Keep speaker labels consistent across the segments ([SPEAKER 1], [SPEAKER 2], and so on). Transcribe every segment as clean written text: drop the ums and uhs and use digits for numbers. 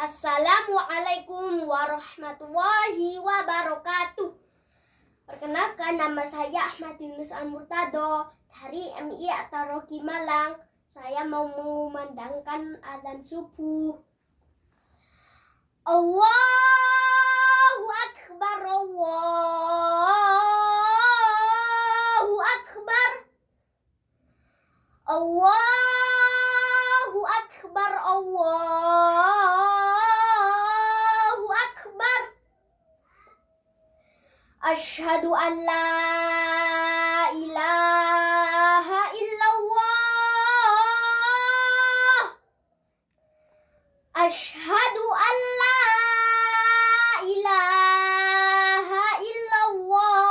[SPEAKER 1] Assalamualaikum warahmatullahi wabarakatuh. Perkenalkan, nama saya Ahmad Yunus Al-Murtado dari MI At-Taraqi Malang. Saya mau mengumandangkan adzan subuh. Allahu Akbar, Allahu Akbar, Allahu Akbar, Allahu Akbar. Asyhadu an la ilaha illallah. Asyhadu an la ilaha illallah.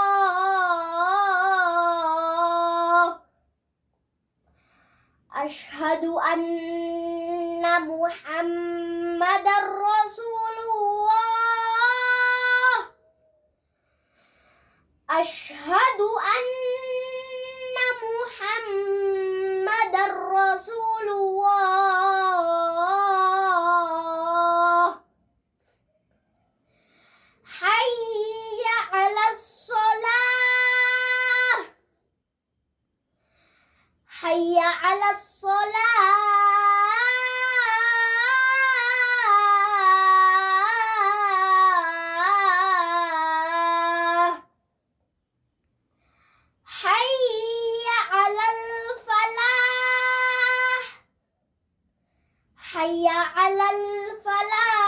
[SPEAKER 1] Asyhadu anna Muhammadar Rasulullah. Asyhadu anna Muhammadar Rasulullah. Hayya 'alas shalah. Hayya 'alas shalah. Hayya 'alal falah. Hayya 'alal falah.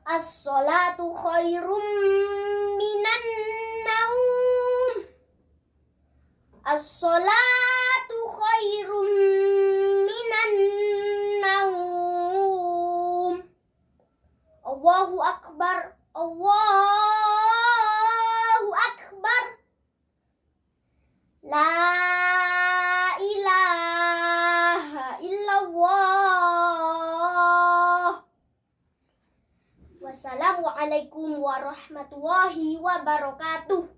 [SPEAKER 1] As-sholatu khairum minan naum. As-sholatu khairum minan naum. Allahu Akbar, Allahu Akbar. La ilaha illallah. Wassalamualaikum warahmatullahi wabarakatuh.